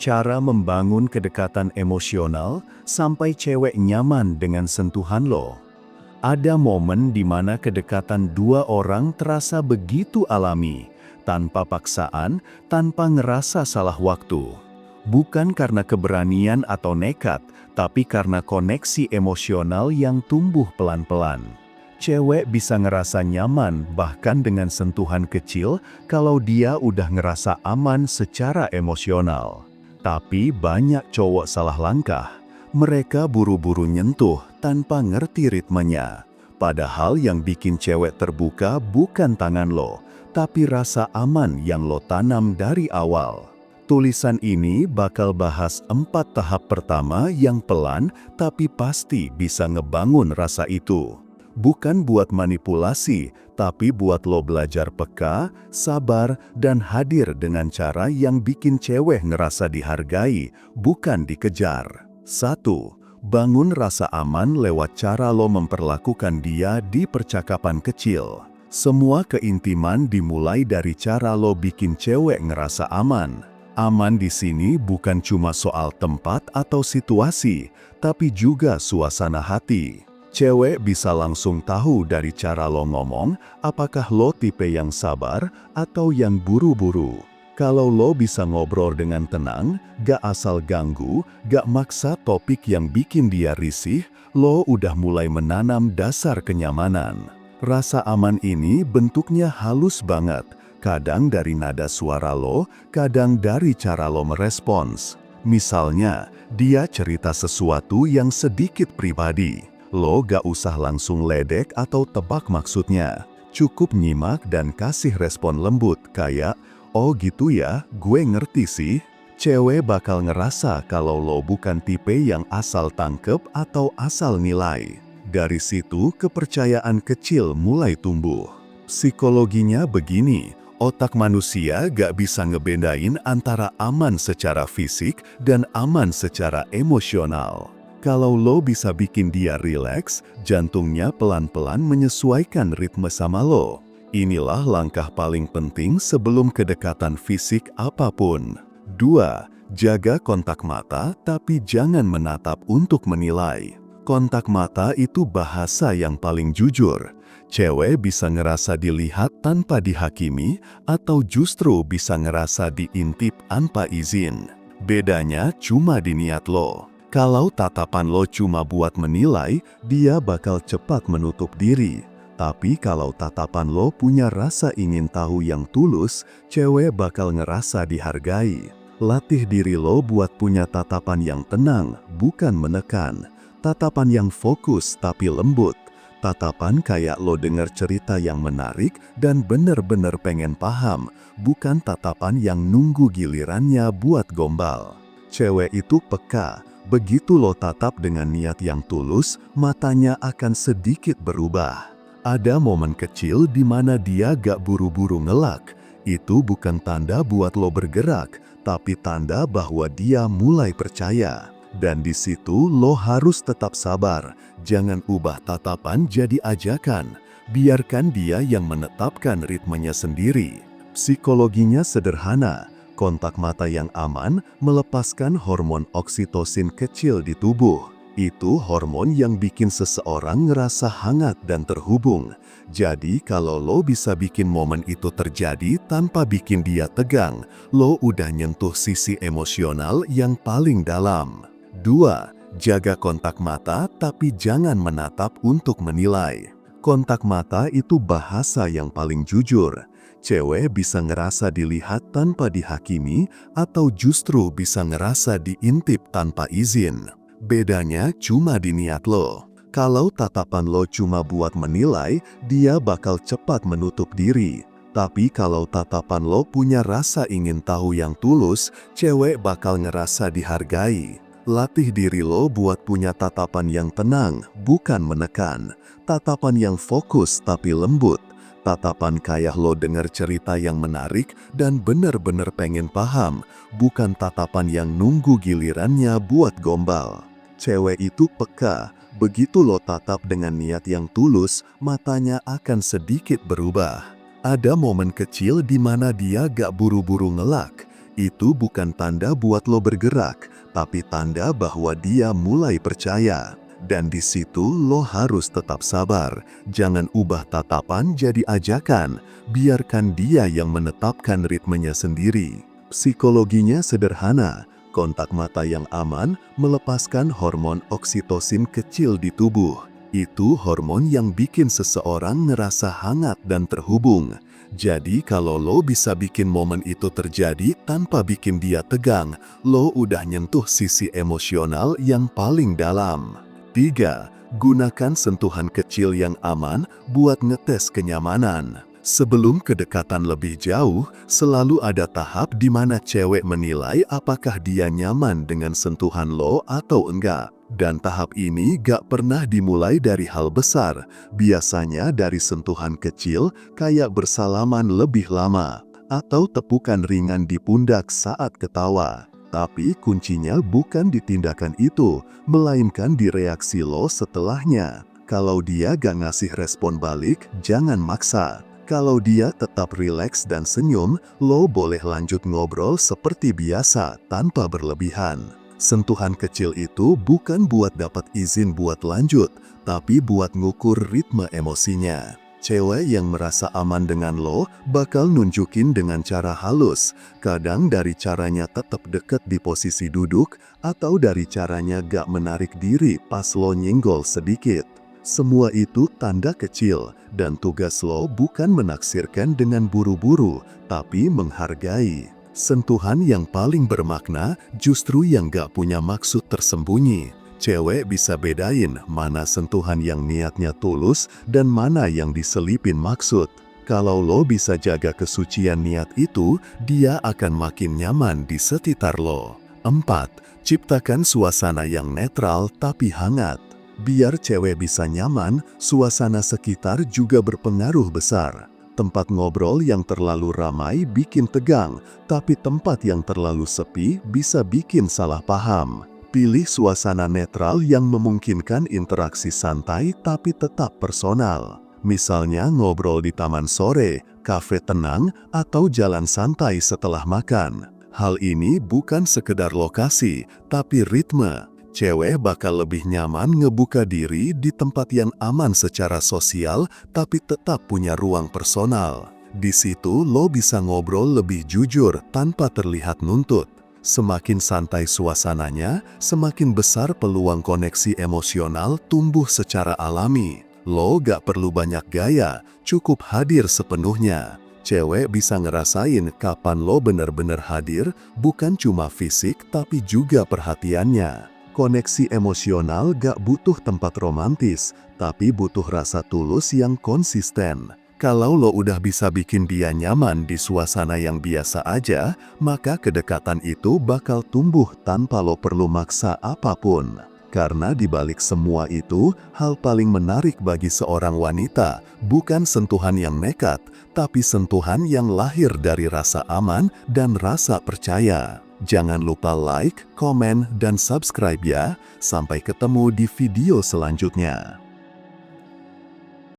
Cara membangun kedekatan emosional sampai cewek nyaman dengan sentuhan lo. Ada momen di mana kedekatan dua orang terasa begitu alami, tanpa paksaan, tanpa ngerasa salah waktu. Bukan karena keberanian atau nekat, tapi karena koneksi emosional yang tumbuh pelan-pelan. Cewek bisa ngerasa nyaman bahkan dengan sentuhan kecil kalau dia udah ngerasa aman secara emosional. Tapi banyak cowok salah langkah. Mereka buru-buru nyentuh tanpa ngerti ritmenya. Padahal yang bikin cewek terbuka bukan tangan lo, tapi rasa aman yang lo tanam dari awal. Tulisan ini bakal bahas 4 tahap pertama yang pelan tapi pasti bisa ngebangun rasa itu. Bukan buat manipulasi, tapi buat lo belajar peka, sabar, dan hadir dengan cara yang bikin cewek ngerasa dihargai, bukan dikejar. 1. Bangun rasa aman lewat cara lo memperlakukan dia di percakapan kecil. Semua keintiman dimulai dari cara lo bikin cewek ngerasa aman. Aman di sini bukan cuma soal tempat atau situasi, tapi juga suasana hati. Cewek bisa langsung tahu dari cara lo ngomong, apakah lo tipe yang sabar atau yang buru-buru. Kalau lo bisa ngobrol dengan tenang, gak asal ganggu, gak maksa topik yang bikin dia risih, lo udah mulai menanam dasar kenyamanan. Rasa aman ini bentuknya halus banget, kadang dari nada suara lo, kadang dari cara lo merespons. Misalnya, dia cerita sesuatu yang sedikit pribadi. Lo gak usah langsung ledek atau tebak maksudnya. Cukup nyimak dan kasih respon lembut kayak, "Oh gitu ya, gue ngerti sih." Cewek bakal ngerasa kalau lo bukan tipe yang asal tangkep atau asal nilai. Dari situ kepercayaan kecil mulai tumbuh. Psikologinya begini, otak manusia gak bisa ngebedain antara aman secara fisik dan aman secara emosional. Kalau lo bisa bikin dia rileks, jantungnya pelan-pelan menyesuaikan ritme sama lo. Inilah langkah paling penting sebelum kedekatan fisik apapun. 2. Jaga kontak mata tapi jangan menatap untuk menilai. Kontak mata itu bahasa yang paling jujur. Cewek bisa ngerasa dilihat tanpa dihakimi atau justru bisa ngerasa diintip tanpa izin. Bedanya cuma di niat lo. Kalau tatapan lo cuma buat menilai, dia bakal cepat menutup diri. Tapi kalau tatapan lo punya rasa ingin tahu yang tulus, cewek bakal ngerasa dihargai. Latih diri lo buat punya tatapan yang tenang, bukan menekan. Tatapan yang fokus tapi lembut. Tatapan kayak lo denger cerita yang menarik dan bener-bener pengen paham, bukan tatapan yang nunggu gilirannya buat gombal. Cewek itu peka. Begitu lo tatap dengan niat yang tulus, matanya akan sedikit berubah. Ada momen kecil di mana dia gak buru-buru ngelak. Itu bukan tanda buat lo bergerak, tapi tanda bahwa dia mulai percaya. Dan di situ lo harus tetap sabar. Jangan ubah tatapan jadi ajakan. Biarkan dia yang menetapkan ritmenya sendiri. Psikologinya sederhana. Kontak mata yang aman melepaskan hormon oksitosin kecil di tubuh. Itu hormon yang bikin seseorang ngerasa hangat dan terhubung. Jadi kalau lo bisa bikin momen itu terjadi tanpa bikin dia tegang, lo udah nyentuh sisi emosional yang paling dalam. 2. Jaga kontak mata tapi jangan menatap untuk menilai. Kontak mata itu bahasa yang paling jujur. Cewek bisa ngerasa dilihat tanpa dihakimi atau justru bisa ngerasa diintip tanpa izin. Bedanya cuma di niat lo. Kalau tatapan lo cuma buat menilai, dia bakal cepat menutup diri. Tapi kalau tatapan lo punya rasa ingin tahu yang tulus, cewek bakal ngerasa dihargai. Latih diri lo buat punya tatapan yang tenang, bukan menekan. Tatapan yang fokus tapi lembut. Tatapan kayak lo denger cerita yang menarik dan bener-bener pengen paham, bukan tatapan yang nunggu gilirannya buat gombal. Cewek itu peka, begitu lo tatap dengan niat yang tulus, matanya akan sedikit berubah. Ada momen kecil di mana dia gak buru-buru ngelak. Itu bukan tanda buat lo bergerak, tapi tanda bahwa dia mulai percaya. Dan di situ lo harus tetap sabar. Jangan ubah tatapan jadi ajakan. Biarkan dia yang menetapkan ritmenya sendiri. Psikologinya sederhana. Kontak mata yang aman melepaskan hormon oksitosin kecil di tubuh. Itu hormon yang bikin seseorang ngerasa hangat dan terhubung. Jadi kalau lo bisa bikin momen itu terjadi tanpa bikin dia tegang, lo udah nyentuh sisi emosional yang paling dalam. 3. Gunakan sentuhan kecil yang aman buat ngetes kenyamanan. Sebelum kedekatan lebih jauh, selalu ada tahap di mana cewek menilai apakah dia nyaman dengan sentuhan lo atau enggak. Dan tahap ini gak pernah dimulai dari hal besar, biasanya dari sentuhan kecil kayak bersalaman lebih lama, atau tepukan ringan di pundak saat ketawa. Tapi kuncinya bukan di tindakan itu, melainkan di reaksi lo setelahnya. Kalau dia gak ngasih respon balik, jangan maksa. Kalau dia tetap rileks dan senyum, lo boleh lanjut ngobrol seperti biasa tanpa berlebihan. Sentuhan kecil itu bukan buat dapat izin buat lanjut, tapi buat ngukur ritme emosinya. Cewek yang merasa aman dengan lo bakal nunjukin dengan cara halus, kadang dari caranya tetap deket di posisi duduk, atau dari caranya gak menarik diri pas lo nyenggol sedikit. Semua itu tanda kecil, dan tugas lo bukan menaksirkan dengan buru-buru, tapi menghargai. Sentuhan yang paling bermakna justru yang gak punya maksud tersembunyi. Cewek bisa bedain mana sentuhan yang niatnya tulus dan mana yang diselipin maksud. Kalau lo bisa jaga kesucian niat itu, dia akan makin nyaman di sekitar lo. 4. Ciptakan suasana yang netral tapi hangat. Biar cewek bisa nyaman, suasana sekitar juga berpengaruh besar. Tempat ngobrol yang terlalu ramai bikin tegang, tapi tempat yang terlalu sepi bisa bikin salah paham. Pilih suasana netral yang memungkinkan interaksi santai tapi tetap personal. Misalnya ngobrol di taman sore, kafe tenang, atau jalan santai setelah makan. Hal ini bukan sekedar lokasi, tapi ritme. Cewek bakal lebih nyaman ngebuka diri di tempat yang aman secara sosial, tapi tetap punya ruang personal. Di situ lo bisa ngobrol lebih jujur tanpa terlihat nuntut. Semakin santai suasananya, semakin besar peluang koneksi emosional tumbuh secara alami. Lo gak perlu banyak gaya, cukup hadir sepenuhnya. Cewek bisa ngerasain kapan lo bener-bener hadir, bukan cuma fisik tapi juga perhatiannya. Koneksi emosional gak butuh tempat romantis, tapi butuh rasa tulus yang konsisten. Kalau lo udah bisa bikin dia nyaman di suasana yang biasa aja, maka kedekatan itu bakal tumbuh tanpa lo perlu maksa apapun. Karena di balik semua itu, hal paling menarik bagi seorang wanita bukan sentuhan yang nekat, tapi sentuhan yang lahir dari rasa aman dan rasa percaya. Jangan lupa like, komen, dan subscribe ya. Sampai ketemu di video selanjutnya.